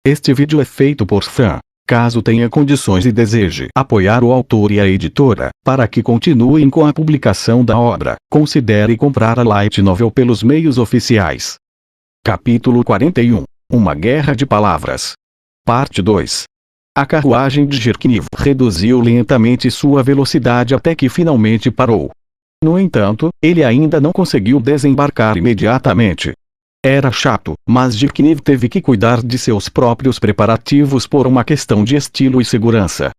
Este vídeo é feito por fã. Caso tenha condições e deseje apoiar o autor e a editora, para que continuem com a publicação da obra, considere comprar a Light Novel pelos meios oficiais. Capítulo 41. Uma Guerra de Palavras. Parte 2. A carruagem de Jirkniv reduziu lentamente sua velocidade até que finalmente parou. No entanto, ele ainda não conseguiu desembarcar imediatamente. Era chato, mas Jirkniv teve que cuidar de seus próprios preparativos por uma questão de estilo e segurança.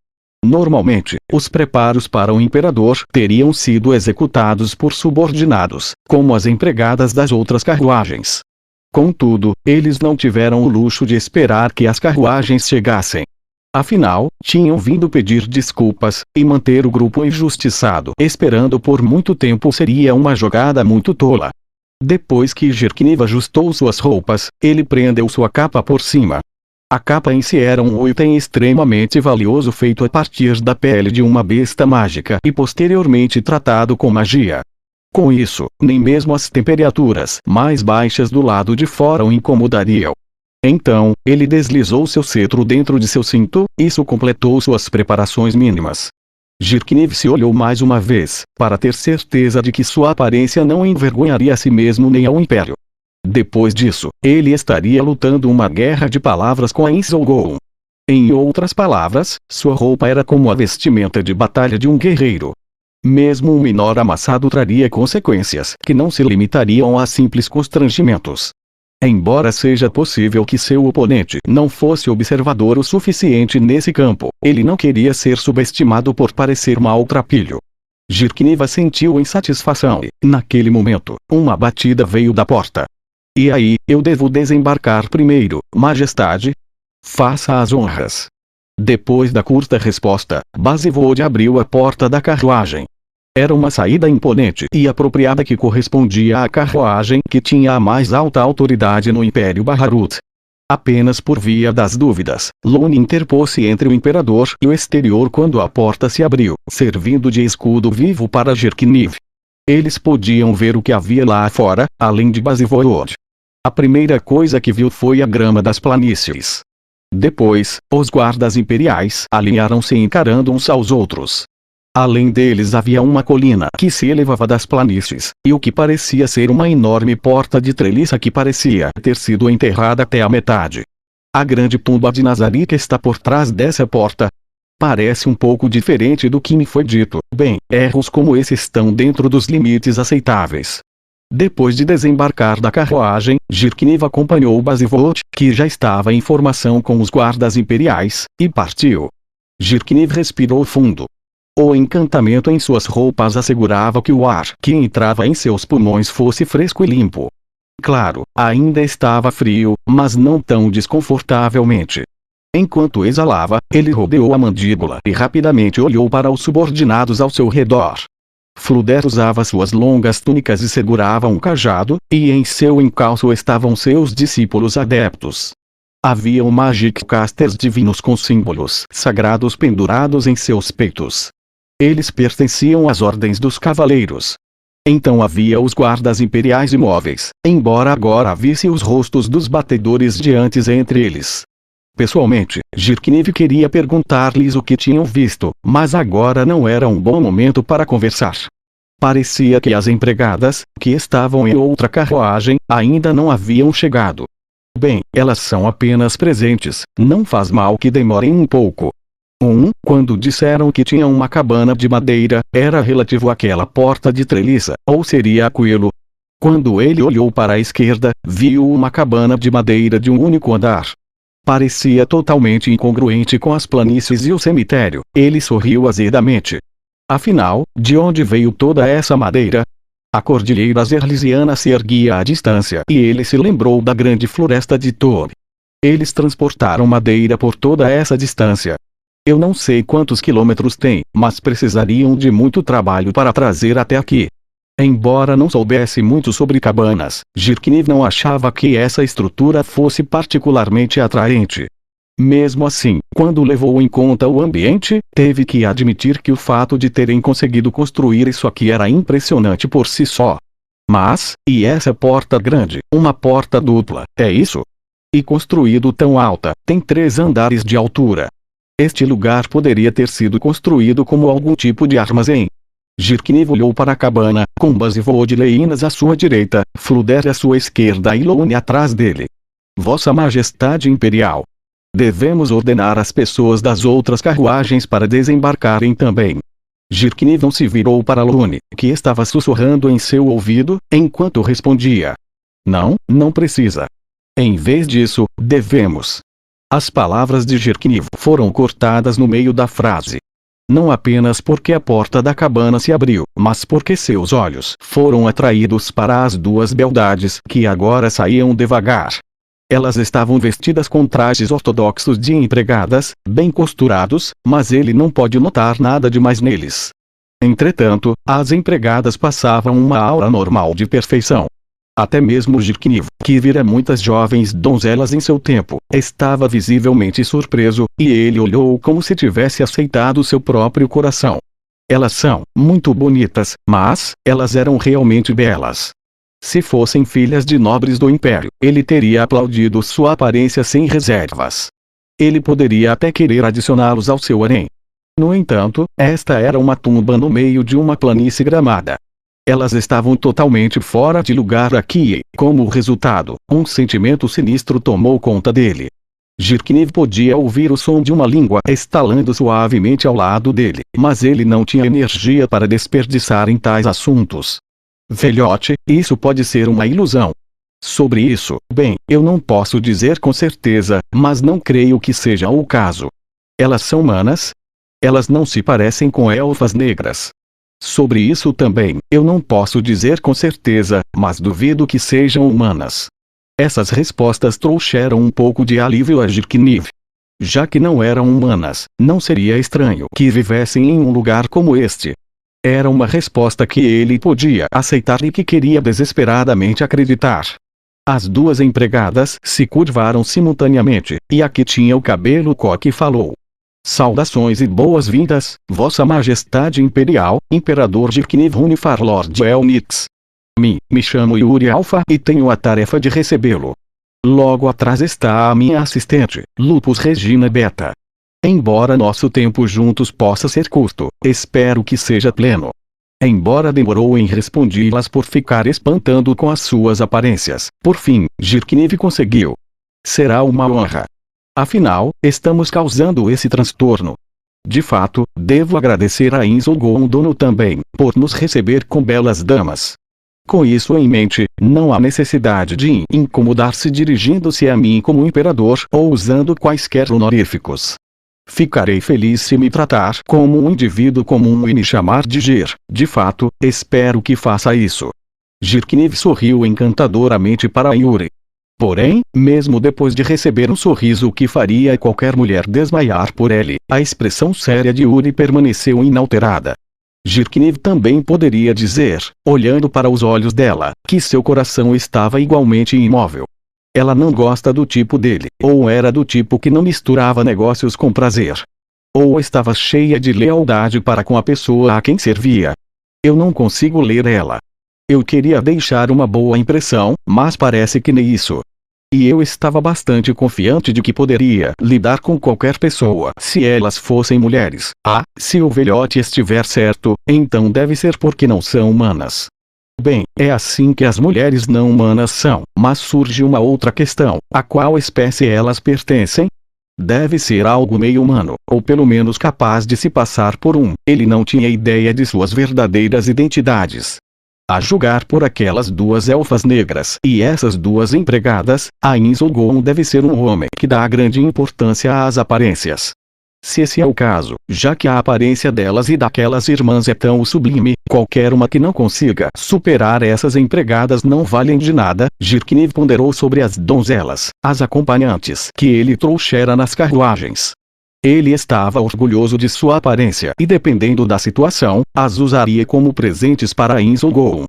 Normalmente, os preparos para o imperador teriam sido executados por subordinados, como as empregadas das outras carruagens. Contudo, eles não tiveram o luxo de esperar que as carruagens chegassem. Afinal, tinham vindo pedir desculpas, e manter o grupo injustiçado esperando por muito tempo seria uma jogada muito tola. Depois que Jirkniv ajustou suas roupas, ele prendeu sua capa por cima. A capa em si era um item extremamente valioso feito a partir da pele de uma besta mágica e posteriormente tratado com magia. Com isso, nem mesmo as temperaturas mais baixas do lado de fora o incomodariam. Então, ele deslizou seu cetro dentro de seu cinto, e isso completou suas preparações mínimas. Jirkniv se olhou mais uma vez, para ter certeza de que sua aparência não envergonharia a si mesmo nem ao Império. Depois disso, ele estaria lutando uma guerra de palavras com a Inzolgoon. Em outras palavras, sua roupa era como a vestimenta de batalha de um guerreiro. Mesmo um menor amassado traria consequências que não se limitariam a simples constrangimentos. Embora seja possível que seu oponente não fosse observador o suficiente nesse campo, ele não queria ser subestimado por parecer maltrapilho. Jirkniv sentiu insatisfação e, naquele momento, uma batida veio da porta. "E aí, eu devo desembarcar primeiro, Majestade?" "Faça as honras." Depois da curta resposta, Bazivod abriu a porta da carruagem. Era uma saída imponente e apropriada que correspondia à carruagem que tinha a mais alta autoridade no Império Baharut. Apenas por via das dúvidas, Lune interpôs-se entre o Imperador e o exterior quando a porta se abriu, servindo de escudo vivo para Jirkniv. Eles podiam ver o que havia lá fora, além de Bazivod. A primeira coisa que viu foi a grama das planícies. Depois, os guardas imperiais alinharam-se encarando uns aos outros. Além deles havia uma colina que se elevava das planícies, e o que parecia ser uma enorme porta de treliça que parecia ter sido enterrada até a metade. "A grande tumba de Nazarick está por trás dessa porta. Parece um pouco diferente do que me foi dito. Bem, erros como esse estão dentro dos limites aceitáveis." Depois de desembarcar da carruagem, Jirkniv acompanhou Bazivod, que já estava em formação com os guardas imperiais, e partiu. Jirkniv respirou fundo. O encantamento em suas roupas assegurava que o ar que entrava em seus pulmões fosse fresco e limpo. Claro, ainda estava frio, mas não tão desconfortavelmente. Enquanto exalava, ele rodeou a mandíbula e rapidamente olhou para os subordinados ao seu redor. Fluder usava suas longas túnicas e segurava um cajado, e em seu encalço estavam seus discípulos adeptos. Haviam Magic Casters divinos com símbolos sagrados pendurados em seus peitos. Eles pertenciam às ordens dos cavaleiros. Então havia os guardas imperiais imóveis, embora agora visse os rostos dos batedores de antes entre eles. Pessoalmente, Jirkniv queria perguntar-lhes o que tinham visto, mas agora não era um bom momento para conversar. Parecia que as empregadas, que estavam em outra carruagem, ainda não haviam chegado. Bem, elas são apenas presentes, não faz mal que demorem um pouco. Quando disseram que tinha uma cabana de madeira, era relativo àquela porta de treliça, ou seria aquilo? Quando ele olhou para a esquerda, viu uma cabana de madeira de um único andar. Parecia totalmente incongruente com as planícies e o cemitério. Ele sorriu azedamente. Afinal, de onde veio toda essa madeira? A cordilheira Zerlisiana se erguia à distância e ele se lembrou da grande floresta de Tob. Eles transportaram madeira por toda essa distância. Eu não sei quantos quilômetros tem, mas precisariam de muito trabalho para trazer até aqui. Embora não soubesse muito sobre cabanas, Jirkniv não achava que essa estrutura fosse particularmente atraente. Mesmo assim, quando levou em conta o ambiente, teve que admitir que o fato de terem conseguido construir isso aqui era impressionante por si só. Mas, e essa porta grande, uma porta dupla, é isso? e construído tão alta, tem 3 andares de altura. Este lugar poderia ter sido construído como algum tipo de armazém. Jirkniv olhou para a cabana, com Buzz e Vodleinas à sua direita, Fluder à sua esquerda e Lone atrás dele. Vossa Majestade Imperial. Devemos ordenar às pessoas das outras carruagens para desembarcarem também. Jirkniv não se virou para Lone, que estava sussurrando em seu ouvido, enquanto respondia. Não precisa. Em vez disso, devemos. As palavras de Jirkniv foram cortadas no meio da frase. Não apenas porque a porta da cabana se abriu, mas porque seus olhos foram atraídos para as 2 beldades que agora saíam devagar. Elas estavam vestidas com trajes ortodoxos de empregadas, bem costurados, mas ele não pode notar nada demais neles. Entretanto, as empregadas passavam uma aura normal de perfeição. Até mesmo Jirkniv, que vira muitas jovens donzelas em seu tempo, estava visivelmente surpreso, e ele olhou como se tivesse aceitado seu próprio coração. Elas são muito bonitas, mas elas eram realmente belas. Se fossem filhas de nobres do Império, ele teria aplaudido sua aparência sem reservas. Ele poderia até querer adicioná-los ao seu harém. No entanto, esta era uma tumba no meio de uma planície gramada. Elas estavam totalmente fora de lugar aqui e, como resultado, um sentimento sinistro tomou conta dele. Jirkniv podia ouvir o som de uma língua estalando suavemente ao lado dele, mas ele não tinha energia para desperdiçar em tais assuntos. Velhote, isso pode ser uma ilusão. Sobre isso, bem, eu não posso dizer com certeza, mas não creio que seja o caso. Elas são humanas? Elas não se parecem com elfas negras. Sobre isso também, eu não posso dizer com certeza, mas duvido que sejam humanas. Essas respostas trouxeram um pouco de alívio a Jirkniv. Já que não eram humanas, não seria estranho que vivessem em um lugar como este. Era uma resposta que ele podia aceitar e que queria desesperadamente acreditar. As 2 empregadas se curvaram simultaneamente, e a que tinha o cabelo coque falou. Saudações e boas-vindas, Vossa Majestade Imperial, Imperador Jirkniv Hunifar Lord Elnix. Me chamo Yuri Alpha e tenho a tarefa de recebê-lo. Logo atrás está a minha assistente, Lupus Regina Beta. Embora nosso tempo juntos possa ser curto, espero que seja pleno. Embora demorou em respondi-las por ficar espantando com as suas aparências, por fim, Jirkniv conseguiu. Será uma honra. Afinal, estamos causando esse transtorno. De fato, devo agradecer a Inzo Gondono também, por nos receber com belas damas. Com isso em mente, não há necessidade de incomodar-se dirigindo-se a mim como imperador ou usando quaisquer honoríficos. Ficarei feliz se me tratar como um indivíduo comum e me chamar de Jir. De fato, espero que faça isso. Jirkniv sorriu encantadoramente para Yuri. Porém, mesmo depois de receber um sorriso que faria qualquer mulher desmaiar por ele, a expressão séria de Yuri permaneceu inalterada. Jirkniv também poderia dizer, olhando para os olhos dela, que seu coração estava igualmente imóvel. Ela não gosta do tipo dele, ou era do tipo que não misturava negócios com prazer. Ou estava cheia de lealdade para com a pessoa a quem servia. Eu não consigo ler ela. Eu queria deixar uma boa impressão, mas parece que nem isso. E eu estava bastante confiante de que poderia lidar com qualquer pessoa se elas fossem mulheres. Se o velhote estiver certo, então deve ser porque não são humanas. Bem, é assim que as mulheres não humanas são, mas surge uma outra questão: a qual espécie elas pertencem? Deve ser algo meio humano, ou pelo menos capaz de se passar por um. Ele não tinha ideia de suas verdadeiras identidades. A julgar por aquelas 2 elfas negras e essas 2 empregadas, a Inzo Gon deve ser um homem que dá grande importância às aparências. Se esse é o caso, já que a aparência delas e daquelas irmãs é tão sublime, qualquer uma que não consiga superar essas empregadas não valem de nada. Jirkniv ponderou sobre as donzelas, as acompanhantes que ele trouxera nas carruagens. Ele estava orgulhoso de sua aparência e, dependendo da situação, as usaria como presentes para Inzo Gon.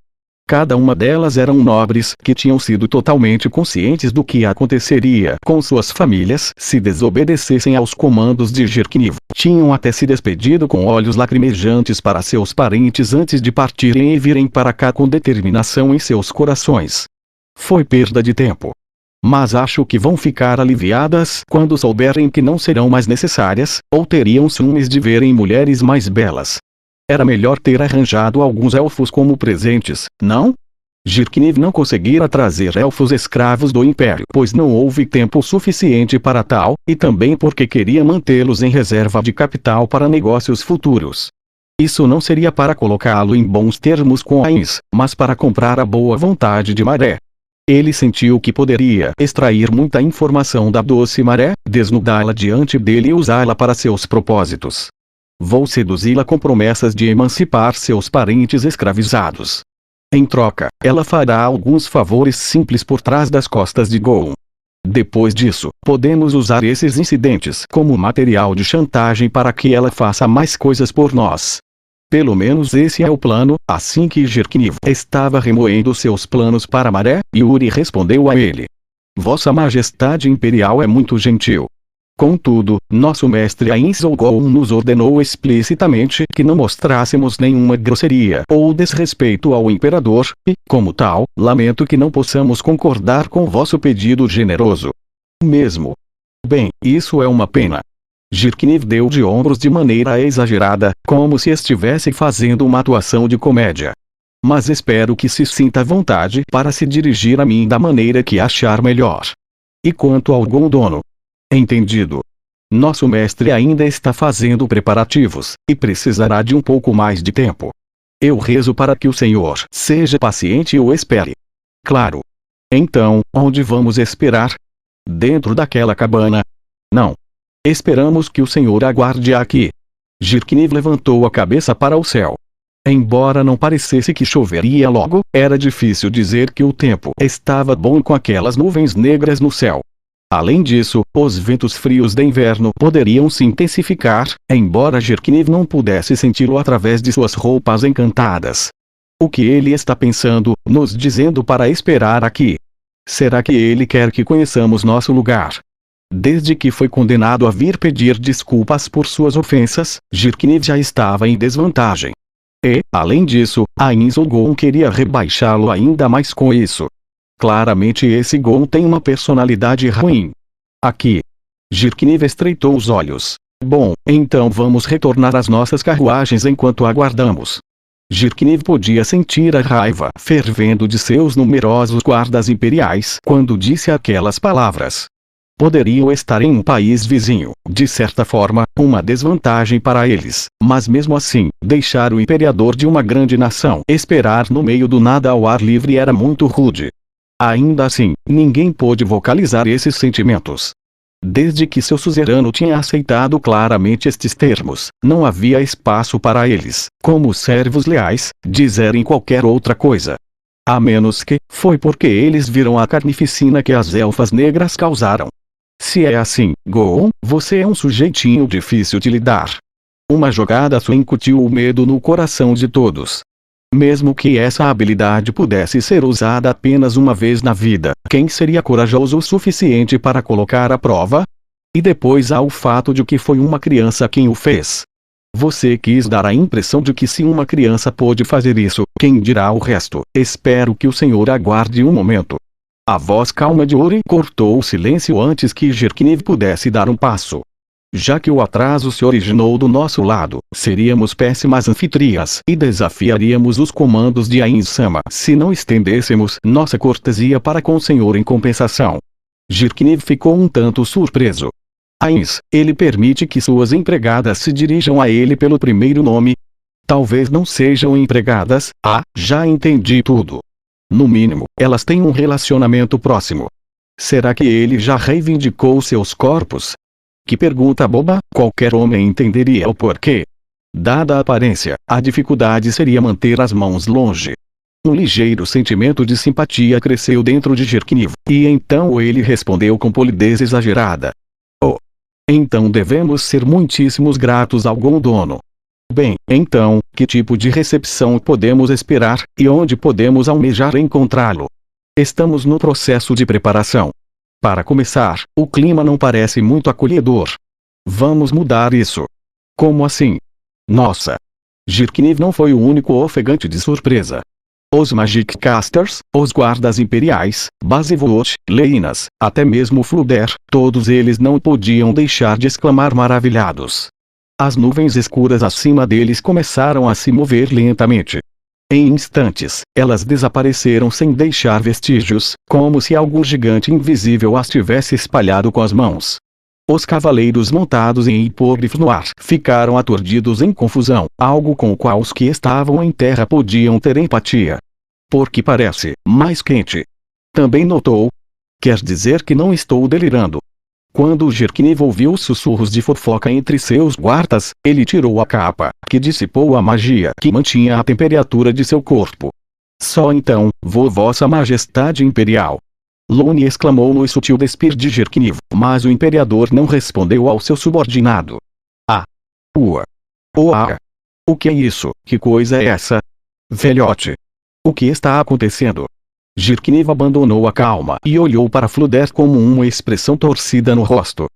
Cada uma delas eram nobres que tinham sido totalmente conscientes do que aconteceria com suas famílias se desobedecessem aos comandos de Jirkniv. Tinham até se despedido com olhos lacrimejantes para seus parentes antes de partirem e virem para cá com determinação em seus corações. Foi perda de tempo. Mas acho que vão ficar aliviadas quando souberem que não serão mais necessárias, ou teriam ciúmes de verem mulheres mais belas. Era melhor ter arranjado alguns elfos como presentes, não? Jirkniv não conseguira trazer elfos escravos do Império, pois não houve tempo suficiente para tal, e também porque queria mantê-los em reserva de capital para negócios futuros. Isso não seria para colocá-lo em bons termos com Ainz, mas para comprar a boa vontade de Maré. Ele sentiu que poderia extrair muita informação da doce Maré, desnudá-la diante dele e usá-la para seus propósitos. Vou seduzi-la com promessas de emancipar seus parentes escravizados. Em troca, ela fará alguns favores simples por trás das costas de Gollum. Depois disso, podemos usar esses incidentes como material de chantagem para que ela faça mais coisas por nós. Pelo menos esse é o plano. Assim que Jirkniv estava remoendo seus planos para Maré, Yuri respondeu a ele. Vossa Majestade Imperial é muito gentil. Contudo, nosso mestre Ainz Gollum nos ordenou explicitamente que não mostrássemos nenhuma grosseria ou desrespeito ao Imperador, e, como tal, lamento que não possamos concordar com vosso pedido generoso. Mesmo. Bem, isso é uma pena. Jirkniv deu de ombros de maneira exagerada, como se estivesse fazendo uma atuação de comédia. Mas espero que se sinta à vontade para se dirigir a mim da maneira que achar melhor. E quanto ao Gondolno? Entendido. Nosso mestre ainda está fazendo preparativos, e precisará de um pouco mais de tempo. Eu rezo para que o Senhor seja paciente e o espere. Claro. Então, onde vamos esperar? Dentro daquela cabana? Não. Esperamos que o Senhor aguarde aqui. Jirkniv levantou a cabeça para o céu. Embora não parecesse que choveria logo, era difícil dizer que o tempo estava bom com aquelas nuvens negras no céu. Além disso, os ventos frios de inverno poderiam se intensificar, embora Jirkniv não pudesse senti-lo através de suas roupas encantadas. O que ele está pensando, nos dizendo para esperar aqui? Será que ele quer que conheçamos nosso lugar? Desde que foi condenado a vir pedir desculpas por suas ofensas, Jirkniv já estava em desvantagem. E, além disso, Ainz Gollum queria rebaixá-lo ainda mais com isso. Claramente esse Gollum tem uma personalidade ruim. Aqui. Jirkniv estreitou os olhos. Bom, então vamos retornar às nossas carruagens enquanto aguardamos. Jirkniv podia sentir a raiva fervendo de seus numerosos guardas imperiais quando disse aquelas palavras. Poderiam estar em um país vizinho, de certa forma, uma desvantagem para eles, mas mesmo assim, deixar o imperador de uma grande nação esperar no meio do nada ao ar livre era muito rude. Ainda assim, ninguém pôde vocalizar esses sentimentos. Desde que seu suzerano tinha aceitado claramente estes termos, não havia espaço para eles, como servos leais, dizerem qualquer outra coisa. A menos que, foi porque eles viram a carnificina que as elfas negras causaram. Se é assim, Gollum, você é um sujeitinho difícil de lidar. Uma jogada sua incutiu o medo no coração de todos. Mesmo que essa habilidade pudesse ser usada apenas uma vez na vida, quem seria corajoso o suficiente para colocar à prova? E depois há o fato de que foi uma criança quem o fez. Você quis dar a impressão de que se uma criança pôde fazer isso, quem dirá o resto? Espero que o Senhor aguarde um momento. A voz calma de Yuri cortou o silêncio antes que Jirkniv pudesse dar um passo. Já que o atraso se originou do nosso lado, seríamos péssimas anfitriãs e desafiaríamos os comandos de Ainz-sama se não estendêssemos nossa cortesia para com o senhor em compensação. Jirkniv ficou um tanto surpreso. Ainz, ele permite que suas empregadas se dirijam a ele pelo primeiro nome? Talvez não sejam empregadas. Já entendi tudo. No mínimo, elas têm um relacionamento próximo. Será que ele já reivindicou seus corpos? Que pergunta boba, qualquer homem entenderia o porquê. Dada a aparência, a dificuldade seria manter as mãos longe. Um ligeiro sentimento de simpatia cresceu dentro de Jirkniv, e então ele respondeu com polidez exagerada. Oh! Então devemos ser muitíssimos gratos ao Gondolno. Bem, então, que tipo de recepção podemos esperar, e onde podemos almejar encontrá-lo? Estamos no processo de preparação. Para começar, o clima não parece muito acolhedor. Vamos mudar isso. Como assim? Nossa! Jirkniv não foi o único ofegante de surpresa. Os Magic Casters, os guardas imperiais, Bazivoot, Leinas, até mesmo Fluder, todos eles não podiam deixar de exclamar maravilhados. As nuvens escuras acima deles começaram a se mover lentamente. Em instantes, elas desapareceram sem deixar vestígios, como se algum gigante invisível as tivesse espalhado com as mãos. Os cavaleiros montados em hipógrifo no ar ficaram aturdidos em confusão, algo com o qual os que estavam em terra podiam ter empatia. Porque parece mais quente. Também notou? Quer dizer que não estou delirando. Quando Jirkniv ouviu os sussurros de fofoca entre seus guardas, ele tirou a capa, que dissipou a magia que mantinha a temperatura de seu corpo. Só então, Vossa Majestade Imperial. Lone exclamou no sutil despir de Jirkniv, mas o imperador não respondeu ao seu subordinado. O que é isso? Que coisa é essa? Velhote. O que está acontecendo? Jirkniv abandonou a calma e olhou para Fluder com uma expressão torcida no rosto.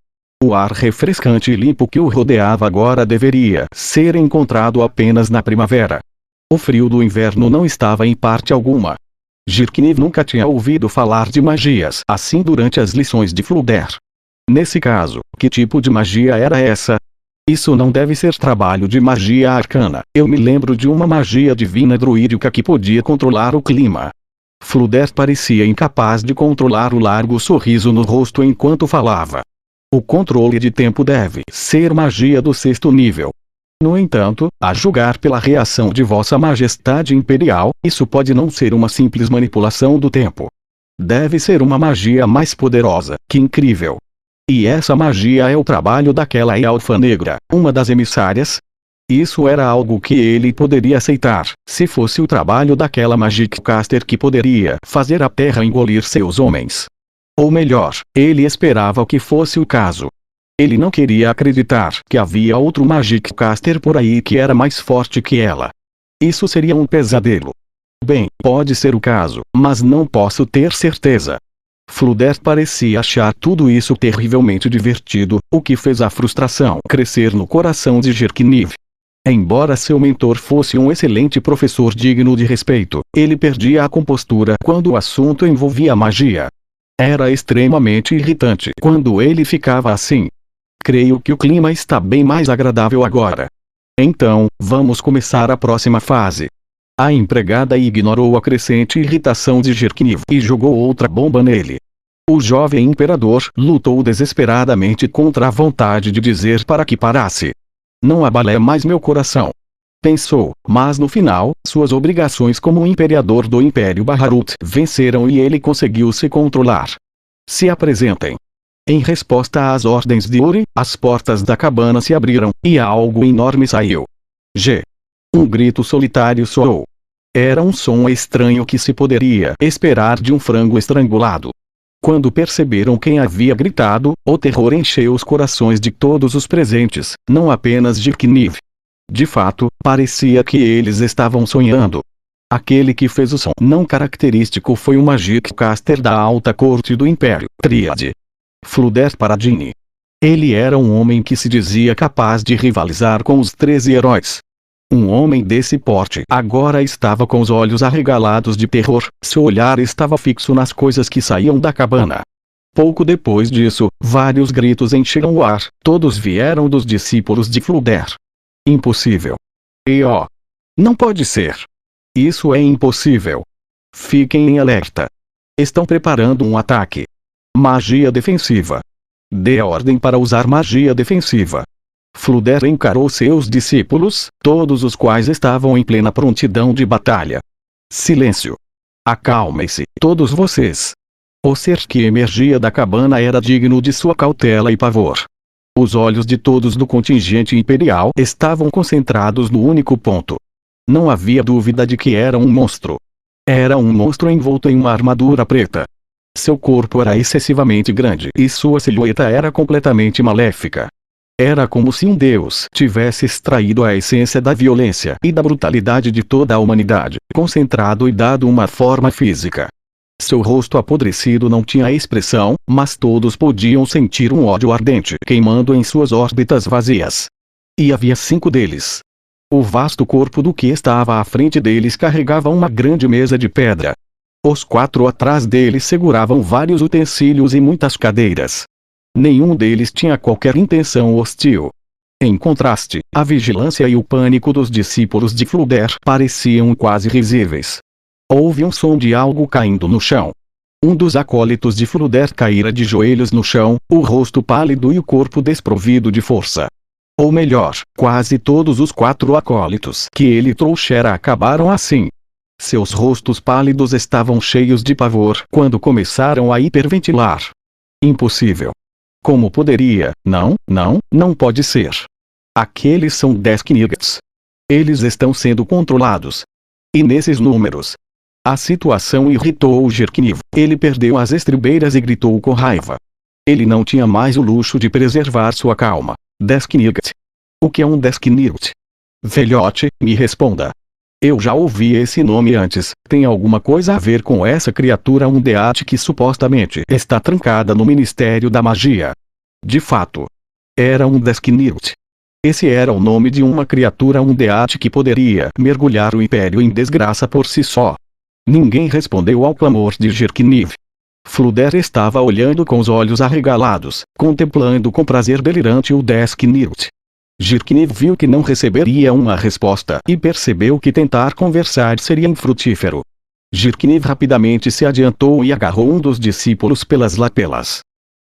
O ar refrescante e limpo que o rodeava agora deveria ser encontrado apenas na primavera. O frio do inverno não estava em parte alguma. Jirkniv nunca tinha ouvido falar de magias assim durante as lições de Fluder. Nesse caso, que tipo de magia era essa? Isso não deve ser trabalho de magia arcana. Eu me lembro de uma magia divina druídica que podia controlar o clima. Fluder parecia incapaz de controlar o largo sorriso no rosto enquanto falava. O controle de tempo deve ser magia do 6º nível. No entanto, a julgar pela reação de Vossa Majestade Imperial, isso pode não ser uma simples manipulação do tempo. Deve ser uma magia mais poderosa. Que incrível! E essa magia é o trabalho daquela elfa negra, uma das emissárias? Isso era algo que ele poderia aceitar, se fosse o trabalho daquela Magic Caster que poderia fazer a terra engolir seus homens. Ou melhor, ele esperava que fosse o caso. Ele não queria acreditar que havia outro Magic Caster por aí que era mais forte que ela. Isso seria um pesadelo. Bem, pode ser o caso, mas não posso ter certeza. Fluder parecia achar tudo isso terrivelmente divertido, o que fez a frustração crescer no coração de Jirkniv. Embora seu mentor fosse um excelente professor digno de respeito, ele perdia a compostura quando o assunto envolvia magia. Era extremamente irritante quando ele ficava assim. Creio que o clima está bem mais agradável agora. Então, vamos começar a próxima fase. A empregada ignorou a crescente irritação de Jirkniv e jogou outra bomba nele. O jovem imperador lutou desesperadamente contra a vontade de dizer para que parasse. Não abale mais meu coração. Pensou, mas no final, suas obrigações como imperador do Império Baharut venceram e ele conseguiu se controlar. Se apresentem. Em resposta às ordens de Uri, as portas da cabana se abriram, e algo enorme saiu. Um grito solitário soou. Era um som estranho que se poderia esperar de um frango estrangulado. Quando perceberam quem havia gritado, o terror encheu os corações de todos os presentes, não apenas de Jirkniv. De fato, parecia que eles estavam sonhando. Aquele que fez o som não característico foi um Magic Caster da alta corte do Império, Tríade. Fluder Paradini. Ele era um homem que se dizia capaz de rivalizar com os 13 heróis. Um homem desse porte agora estava com os olhos arregalados de terror, seu olhar estava fixo nas coisas que saíam da cabana. Pouco depois disso, vários gritos encheram o ar, todos vieram dos discípulos de Fluder. Impossível. Não pode ser. Isso é impossível. Fiquem em alerta. Estão preparando um ataque. Magia defensiva. Dê ordem para usar magia defensiva. Fluder encarou seus discípulos, todos os quais estavam em plena prontidão de batalha. Silêncio. Acalmem-se, todos vocês. O ser que emergia da cabana era digno de sua cautela e pavor. Os olhos de todos do contingente imperial estavam concentrados no único ponto. Não havia dúvida de que era um monstro. Era um monstro envolto em uma armadura preta. Seu corpo era excessivamente grande e sua silhueta era completamente maléfica. Era como se um deus tivesse extraído a essência da violência e da brutalidade de toda a humanidade, concentrado e dado uma forma física. Seu rosto apodrecido não tinha expressão, mas todos podiam sentir um ódio ardente queimando em suas órbitas vazias. E havia 5 deles. O vasto corpo do que estava à frente deles carregava uma grande mesa de pedra. Os 4 atrás deles seguravam vários utensílios e muitas cadeiras. Nenhum deles tinha qualquer intenção hostil. Em contraste, a vigilância e o pânico dos discípulos de Flubber pareciam quase risíveis. Houve um som de algo caindo no chão. Um dos acólitos de Flubber caíra de joelhos no chão, o rosto pálido e o corpo desprovido de força. Ou melhor, quase todos os 4 acólitos que ele trouxera acabaram assim. Seus rostos pálidos estavam cheios de pavor quando começaram a hiperventilar. Impossível. Como poderia? Não pode ser. Aqueles são 10 Knights. Eles estão sendo controlados. E nesses números. A situação irritou o Jirkniv. Ele perdeu as estribeiras e gritou com raiva. Ele não tinha mais o luxo de preservar sua calma. 10 Knight. O que é um 10 Knight? Velhote, me responda. Eu já ouvi esse nome antes. Tem alguma coisa a ver com essa criatura Undead que supostamente está trancada no Ministério da Magia? De fato. Era um 10 Knight. Esse era o nome de uma criatura Undead que poderia mergulhar o Império em desgraça por si só. Ninguém respondeu ao clamor de Jirkniv. Flubber estava olhando com os olhos arregalados, contemplando com prazer delirante o 10 Knight. Jirkniv viu que não receberia uma resposta e percebeu que tentar conversar seria infrutífero. Jirkniv rapidamente se adiantou e agarrou um dos discípulos pelas lapelas.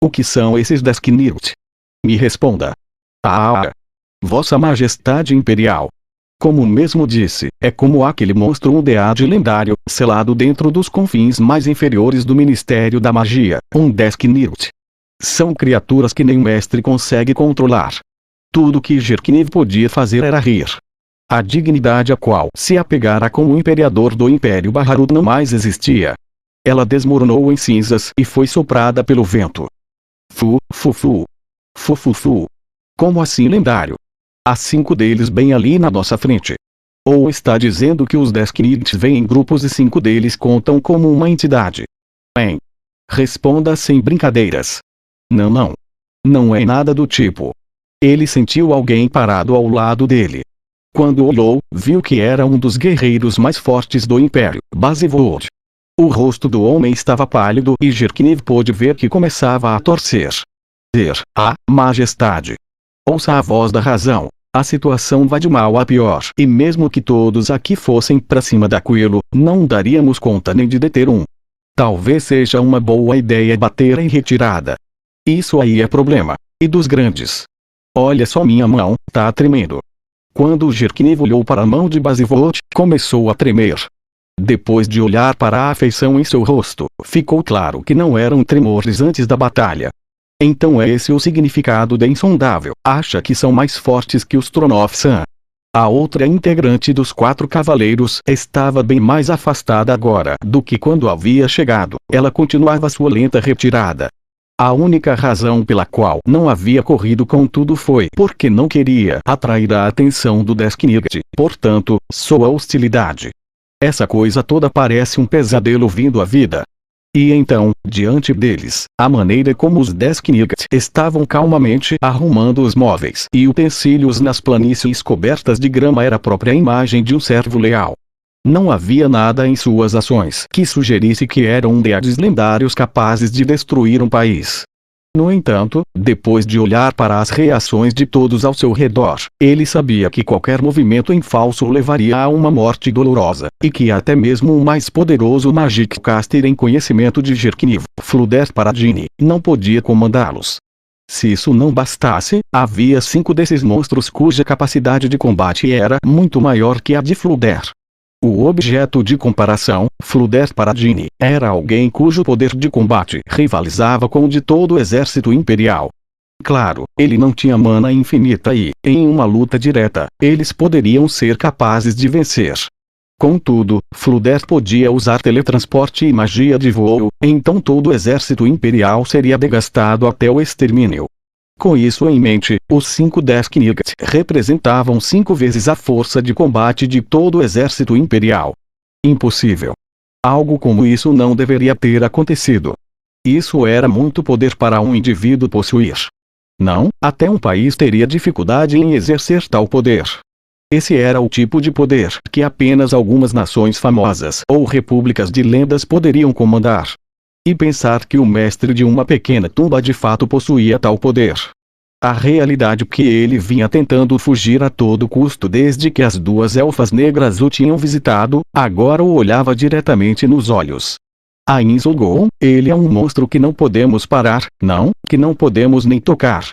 O que são esses 10 Knight? Me responda. Vossa Majestade Imperial. Como mesmo disse, é como aquele monstro Undead lendário, selado dentro dos confins mais inferiores do Ministério da Magia, um 10 Knight. São criaturas que nem o mestre consegue controlar. Tudo que Jirkniv podia fazer era rir. A dignidade a qual se apegara como imperador do Império Baharut não mais existia. Ela desmoronou em cinzas e foi soprada pelo vento. Fu. Como assim lendário? Há 5 deles bem ali na nossa frente. Ou está dizendo que os 10 Knights vêm em grupos e 5 deles contam como uma entidade? Bem. Responda sem brincadeiras. Não. Não é nada do tipo. Ele sentiu alguém parado ao lado dele. Quando olhou, viu que era um dos guerreiros mais fortes do Império, Bazivold. O rosto do homem estava pálido e Jirkniv pôde ver que começava a torcer. Majestade. Ouça a voz da razão. A situação vai de mal a pior. E mesmo que todos aqui fossem pra cima daquilo, não daríamos conta nem de deter um. Talvez seja uma boa ideia bater em retirada. Isso aí é problema. E dos grandes. Olha só minha mão, tá tremendo. Quando Jirkniv olhou para a mão de Bazivold, começou a tremer. Depois de olhar para a afeição em seu rosto, ficou claro que não eram tremores antes da batalha. Então é esse o significado da insondável. Acha que são mais fortes que os Tronov-san. A outra integrante dos 4 cavaleiros estava bem mais afastada agora do que quando havia chegado. Ela continuava sua lenta retirada. A única razão pela qual não havia corrido com tudo foi porque não queria atrair a atenção do 10 Knight, portanto, sua hostilidade. Essa coisa toda parece um pesadelo vindo à vida. E então, diante deles, a maneira como os 10 Knights estavam calmamente arrumando os móveis e utensílios nas planícies cobertas de grama era a própria imagem de um servo leal. Não havia nada em suas ações que sugerisse que eram undeads lendários capazes de destruir um país. No entanto, depois de olhar para as reações de todos ao seu redor, ele sabia que qualquer movimento em falso levaria a uma morte dolorosa, e que até mesmo o mais poderoso Magic Caster em conhecimento de Jirkniv, Flubber Paradini, não podia comandá-los. Se isso não bastasse, havia 5 desses monstros cuja capacidade de combate era muito maior que a de Flubber. O objeto de comparação, Flubber Paradini, era alguém cujo poder de combate rivalizava com o de todo o exército imperial. Claro, ele não tinha mana infinita e, em uma luta direta, eles poderiam ser capazes de vencer. Contudo, Flubber podia usar teletransporte e magia de voo, então todo o exército imperial seria degastado até o extermínio. Com isso em mente, os 5 10 Knights representavam 5 vezes a força de combate de todo o exército imperial. Impossível. Algo como isso não deveria ter acontecido. Isso era muito poder para um indivíduo possuir. Não, até um país teria dificuldade em exercer tal poder. Esse era o tipo de poder que apenas algumas nações famosas ou repúblicas de lendas poderiam comandar. E pensar que o mestre de uma pequena tumba de fato possuía tal poder. A realidade que ele vinha tentando fugir a todo custo desde que as duas elfas negras o tinham visitado, agora o olhava diretamente nos olhos. Ain Zulgûn, ele é um monstro que não podemos parar, não, que não podemos nem tocar.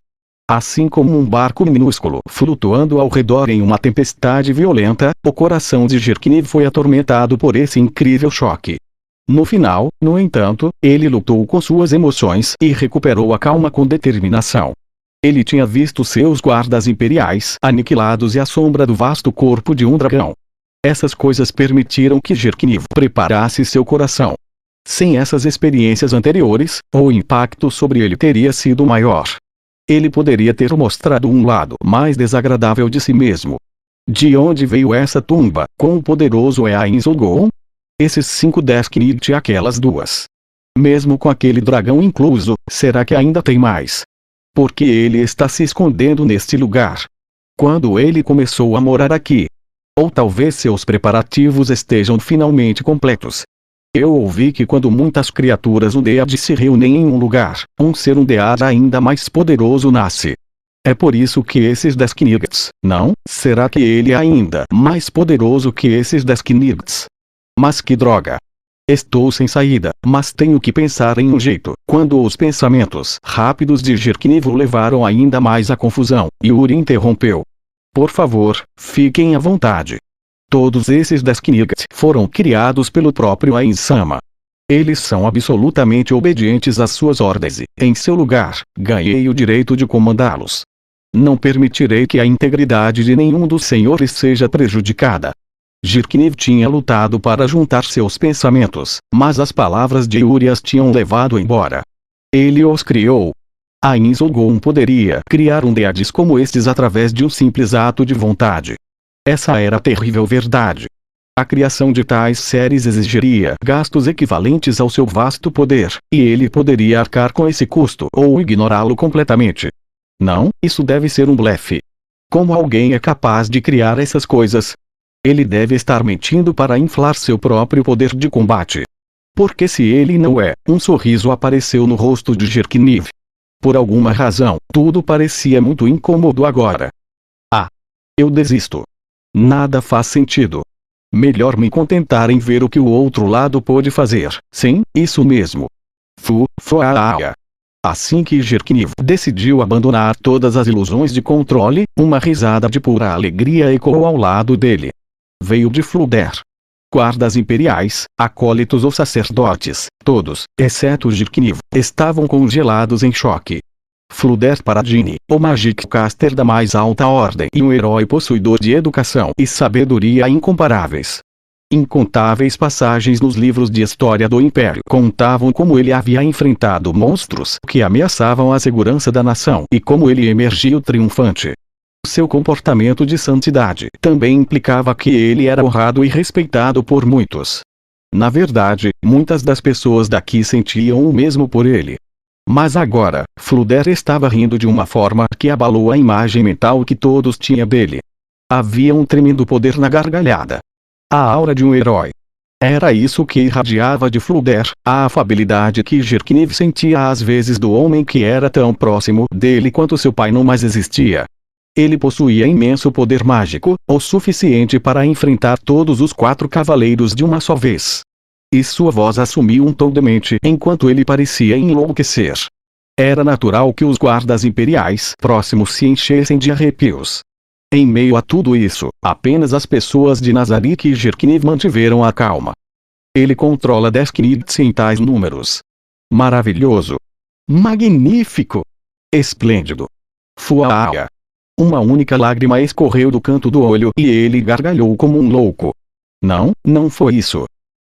Assim como um barco minúsculo flutuando ao redor em uma tempestade violenta, o coração de Jirkniv foi atormentado por esse incrível choque. No final, no entanto, ele lutou com suas emoções e recuperou a calma com determinação. Ele tinha visto seus guardas imperiais aniquilados e a sombra do vasto corpo de um dragão. Essas coisas permitiram que Jirkniv preparasse seu coração. Sem essas experiências anteriores, o impacto sobre ele teria sido maior. Ele poderia ter mostrado um lado mais desagradável de si mesmo. De onde veio essa tumba? Quão poderoso é Ain Zulgûn? Esses 5 Desknit e aquelas duas. Mesmo com aquele dragão incluso, será que ainda tem mais? Por que ele está se escondendo neste lugar? Quando ele começou a morar aqui? Ou talvez seus preparativos estejam finalmente completos. Eu ouvi que quando muitas criaturas Undead se reúnem em um lugar, um ser Undead ainda mais poderoso nasce. É por isso que esses Desknits, não? Será que ele é ainda mais poderoso que esses Desknits? Mas que droga! Estou sem saída, mas tenho que pensar em um jeito. Quando os pensamentos rápidos de Jirkniv o levaram ainda mais à confusão, Yuri interrompeu. Por favor, fiquem à vontade. Todos esses Desknit foram criados pelo próprio Ain-sama. Eles são absolutamente obedientes às suas ordens e, em seu lugar, ganhei o direito de comandá-los. Não permitirei que a integridade de nenhum dos senhores seja prejudicada. Jirkniv tinha lutado para juntar seus pensamentos, mas as palavras de Yuri as tinham levado embora. Ele os criou. Ain Zulgûn poderia criar Undeads como estes através de um simples ato de vontade. Essa era a terrível verdade. A criação de tais seres exigiria gastos equivalentes ao seu vasto poder, e ele poderia arcar com esse custo ou ignorá-lo completamente. Não, isso deve ser um blefe. Como alguém é capaz de criar essas coisas? Ele deve estar mentindo para inflar seu próprio poder de combate. Porque se ele não é, um sorriso apareceu no rosto de Jirkniv. Por alguma razão, tudo parecia muito incômodo agora. Ah! Eu desisto. Nada faz sentido. Melhor me contentar em ver o que o outro lado pôde fazer. Sim, isso mesmo. Fuaaia. Assim que Jirkniv decidiu abandonar todas as ilusões de controle, uma risada de pura alegria ecoou ao lado dele. Veio de Fluder. Guardas imperiais, acólitos ou sacerdotes, todos, exceto Jirkniv, estavam congelados em choque. Fluder Paradini, o Magic Caster da mais alta ordem e um herói possuidor de educação e sabedoria incomparáveis. Incontáveis passagens nos livros de história do Império contavam como ele havia enfrentado monstros que ameaçavam a segurança da nação e como ele emergiu triunfante. Seu comportamento de santidade também implicava que ele era honrado e respeitado por muitos. Na verdade, muitas das pessoas daqui sentiam o mesmo por ele. Mas agora, Fluder estava rindo de uma forma que abalou a imagem mental que todos tinham dele. Havia um tremendo poder na gargalhada. A aura de um herói. Era isso que irradiava de Fluder, a afabilidade que Jirkniv sentia às vezes do homem que era tão próximo dele quanto seu pai não mais existia. Ele possuía imenso poder mágico, o suficiente para enfrentar todos os 4 cavaleiros de uma só vez. E sua voz assumiu um tom demente enquanto ele parecia enlouquecer. Era natural que os guardas imperiais próximos se enchessem de arrepios. Em meio a tudo isso, apenas as pessoas de Nazarick e Jirkniv mantiveram a calma. Ele controla Desknits em tais números. Maravilhoso! Magnífico! Esplêndido! Fuaaia! Uma única lágrima escorreu do canto do olho e ele gargalhou como um louco. Não, não foi isso.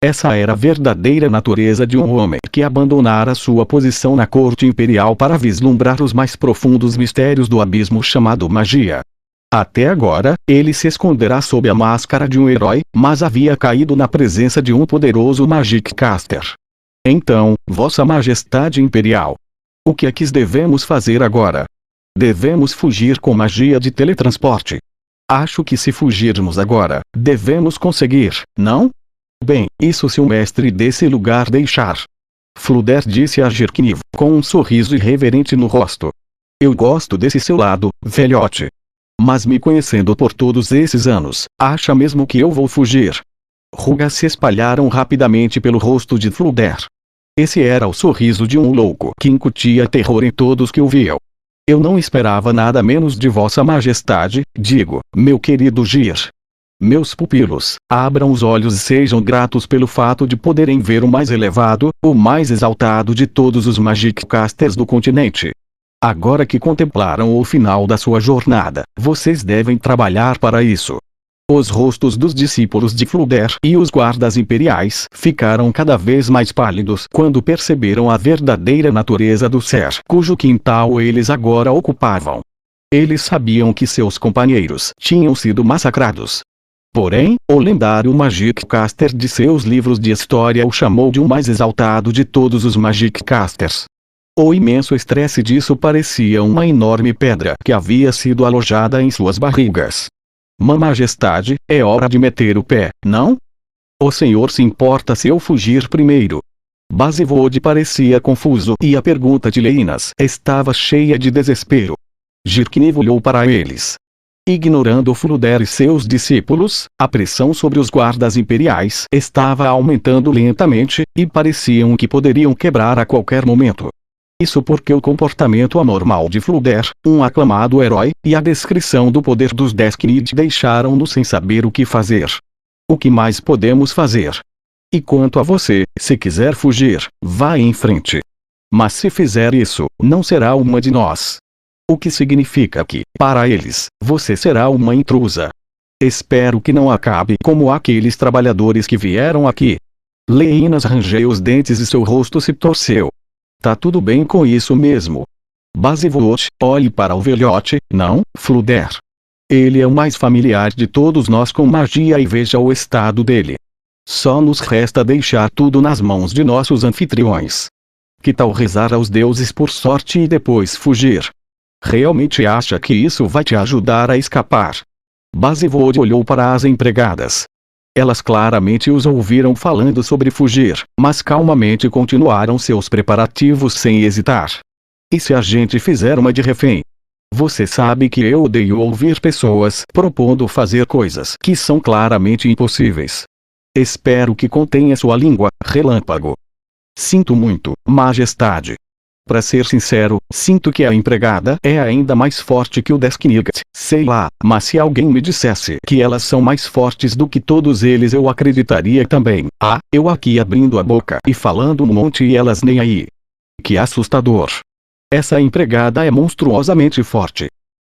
Essa era a verdadeira natureza de um homem que abandonara sua posição na corte imperial para vislumbrar os mais profundos mistérios do abismo chamado magia. Até agora, ele se esconderá sob a máscara de um herói, mas havia caído na presença de um poderoso Magic Caster. Então, Vossa Majestade Imperial. O que é que devemos fazer agora? Devemos fugir com magia de teletransporte. Acho que se fugirmos agora, devemos conseguir, não? Bem, isso se o mestre desse lugar deixar. Fluder disse a Jirkniv, com um sorriso irreverente no rosto. Eu gosto desse seu lado, velhote. Mas me conhecendo por todos esses anos, acha mesmo que eu vou fugir? Rugas se espalharam rapidamente pelo rosto de Fluder. Esse era o sorriso de um louco que incutia terror em todos que o viam. Eu não esperava nada menos de Vossa Majestade, digo, meu querido Jir. Meus pupilos, abram os olhos e sejam gratos pelo fato de poderem ver o mais elevado, o mais exaltado de todos os Magic Casters do continente. Agora que contemplaram o final da sua jornada, vocês devem trabalhar para isso. Os rostos dos discípulos de Fluder e os guardas imperiais ficaram cada vez mais pálidos quando perceberam a verdadeira natureza do ser cujo quintal eles agora ocupavam. Eles sabiam que seus companheiros tinham sido massacrados. Porém, o lendário Magic Caster de seus livros de história o chamou de o mais exaltado de todos os Magic Casters. O imenso estresse disso parecia uma enorme pedra que havia sido alojada em suas barrigas. Majestade, é hora de meter o pé, não? O senhor se importa se eu fugir primeiro? Basivode parecia confuso e a pergunta de Leinas estava cheia de desespero. Jirkniv olhou para eles. Ignorando Fluder e seus discípulos, a pressão sobre os guardas imperiais estava aumentando lentamente, e pareciam que poderiam quebrar a qualquer momento. Isso porque o comportamento anormal de Fluder, um aclamado herói, e a descrição do poder dos Desknid deixaram-nos sem saber o que fazer. O que mais podemos fazer? E quanto a você, se quiser fugir, vá em frente. Mas se fizer isso, não será uma de nós. O que significa que, para eles, você será uma intrusa. Espero que não acabe como aqueles trabalhadores que vieram aqui. Leinas rangeu os dentes e seu rosto se torceu. Tá tudo bem com isso mesmo. Basivode, olhe para o velhote, não, Fluder. Ele é o mais familiar de todos nós com magia e veja o estado dele. Só nos resta deixar tudo nas mãos de nossos anfitriões. Que tal rezar aos deuses por sorte e depois fugir? Realmente acha que isso vai te ajudar a escapar? Basivode olhou para as empregadas. Elas claramente os ouviram falando sobre fugir, mas calmamente continuaram seus preparativos sem hesitar. E se a gente fizer uma de refém? Você sabe que eu odeio ouvir pessoas propondo fazer coisas que são claramente impossíveis. Espero que contenha sua língua, relâmpago. Sinto muito, Majestade. Para ser sincero, sinto que a empregada é ainda mais forte que o Desknigget, sei lá, mas se alguém me dissesse que elas são mais fortes do que todos eles eu acreditaria também. Ah, eu aqui abrindo a boca e falando um monte e elas nem aí. Que assustador. Essa empregada é monstruosamente forte.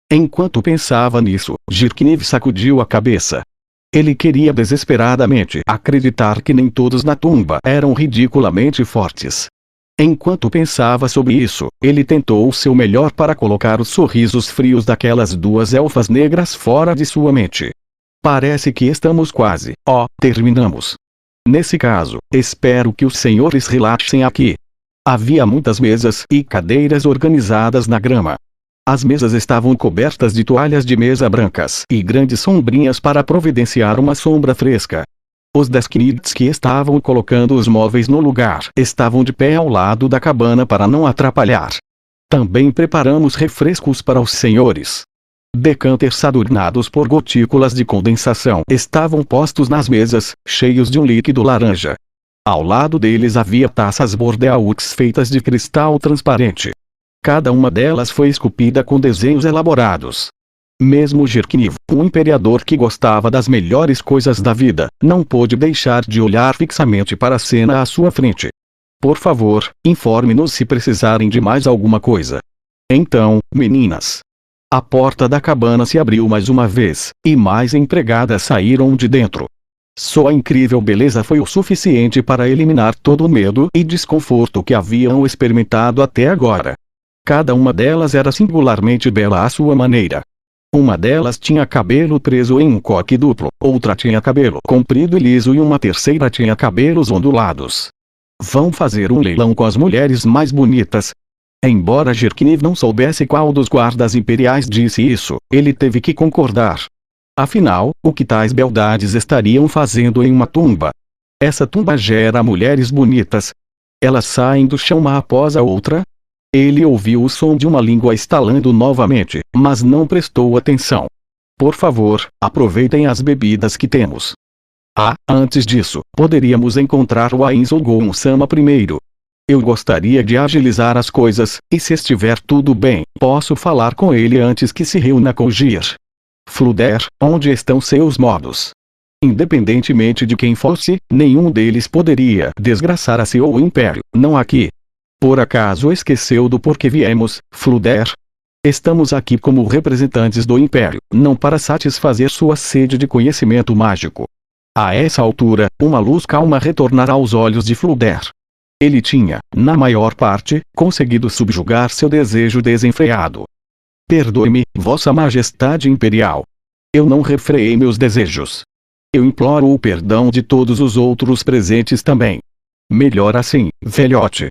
Enquanto pensava nisso, Jirkniv sacudiu a cabeça. Ele queria desesperadamente acreditar que nem todos na tumba eram ridiculamente fortes. Enquanto pensava sobre isso, ele tentou o seu melhor para colocar os sorrisos frios daquelas duas elfas negras fora de sua mente. Parece que estamos quase, terminamos. Nesse caso, espero que os senhores relaxem aqui. Havia muitas mesas e cadeiras organizadas na grama. As mesas estavam cobertas de toalhas de mesa brancas e grandes sombrinhas para providenciar uma sombra fresca. Os Desknids que estavam colocando os móveis no lugar estavam de pé ao lado da cabana para não atrapalhar. Também preparamos refrescos para os senhores. Decanters adornados por gotículas de condensação estavam postos nas mesas, cheios de um líquido laranja. Ao lado deles havia taças bordeaux feitas de cristal transparente. Cada uma delas foi esculpida com desenhos elaborados. Mesmo Jirkniv, um imperador que gostava das melhores coisas da vida, não pôde deixar de olhar fixamente para a cena à sua frente. Por favor, informe-nos se precisarem de mais alguma coisa. Então, meninas. A porta da cabana se abriu mais uma vez, e mais empregadas saíram de dentro. Sua incrível beleza foi o suficiente para eliminar todo o medo e desconforto que haviam experimentado até agora. Cada uma delas era singularmente bela à sua maneira. Uma delas tinha cabelo preso em um coque duplo, outra tinha cabelo comprido e liso e uma terceira tinha cabelos ondulados. Vão fazer um leilão com as mulheres mais bonitas. Embora Jirkniv não soubesse qual dos guardas imperiais disse isso, ele teve que concordar. Afinal, o que tais beldades estariam fazendo em uma tumba? Essa tumba gera mulheres bonitas. Elas saem do chão uma após a outra. Ele ouviu o som de uma língua estalando novamente, mas não prestou atenção. Por favor, aproveitem as bebidas que temos. Antes disso, poderíamos encontrar o Ainzo Gon-sama primeiro. Eu gostaria de agilizar as coisas, e se estiver tudo bem, posso falar com ele antes que se reúna com Jir. Fluder, onde estão seus modos? Independentemente de quem fosse, nenhum deles poderia desgraçar a si ou o Império, não aqui. Por acaso esqueceu do porquê viemos, Fluder? Estamos aqui como representantes do Império, não para satisfazer sua sede de conhecimento mágico. A essa altura, uma luz calma retornará aos olhos de Fluder. Ele tinha, na maior parte, conseguido subjugar seu desejo desenfreado. Perdoe-me, Vossa Majestade Imperial. Eu não refreei meus desejos. Eu imploro o perdão de todos os outros presentes também. Melhor assim, velhote.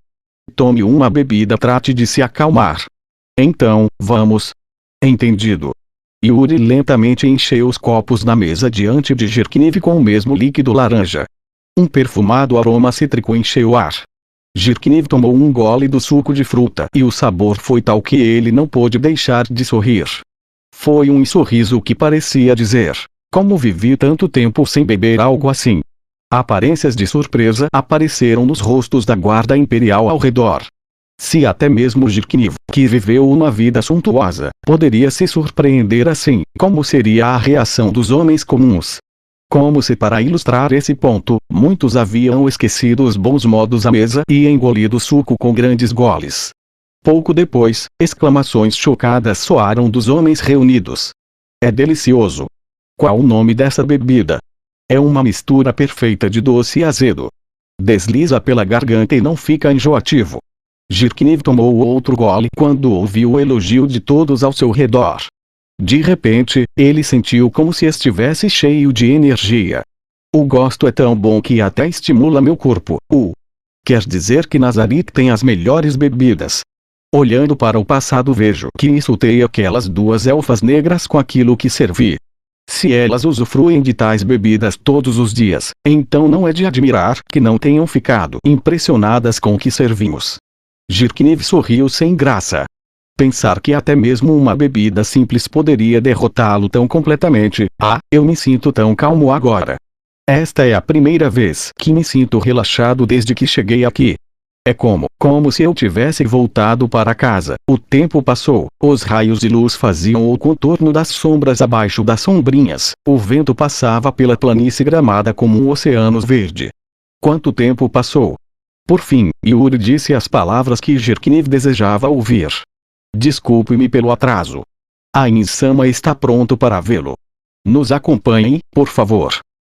Tome uma bebida, trate de se acalmar. Então, vamos. Entendido. Yuri lentamente encheu os copos na mesa diante de Jirkniv com o mesmo líquido laranja. Um perfumado aroma cítrico encheu o ar. Jirkniv tomou um gole do suco de fruta e o sabor foi tal que ele não pôde deixar de sorrir. Foi um sorriso que parecia dizer: como vivi tanto tempo sem beber algo assim? Aparências de surpresa apareceram nos rostos da guarda imperial ao redor. Se até mesmo Jirkniv, que viveu uma vida suntuosa, poderia se surpreender assim, como seria a reação dos homens comuns? Como se para ilustrar esse ponto, muitos haviam esquecido os bons modos à mesa e engolido o suco com grandes goles. Pouco depois, exclamações chocadas soaram dos homens reunidos. É delicioso! Qual o nome dessa bebida? É uma mistura perfeita de doce e azedo. Desliza pela garganta e não fica enjoativo. Jirkniv tomou outro gole quando ouviu o elogio de todos ao seu redor. De repente, ele sentiu como se estivesse cheio de energia. O gosto é tão bom que até estimula meu corpo. Quer dizer que Nazarick tem as melhores bebidas. Olhando para o passado vejo que insultei aquelas duas elfas negras com aquilo que servi. Se elas usufruem de tais bebidas todos os dias, então não é de admirar que não tenham ficado impressionadas com o que servimos. Jirkniv sorriu sem graça. Pensar que até mesmo uma bebida simples poderia derrotá-lo tão completamente. Eu me sinto tão calmo agora. Esta é a primeira vez que me sinto relaxado desde que cheguei aqui. É como se eu tivesse voltado para casa. O tempo passou, os raios de luz faziam o contorno das sombras abaixo das sombrinhas, o vento passava pela planície gramada como um oceano verde. Quanto tempo passou? Por fim, Yuri disse as palavras que Jirkniv desejava ouvir. Desculpe-me pelo atraso. Ainz-sama está pronto para vê-lo. Nos acompanhem, por favor.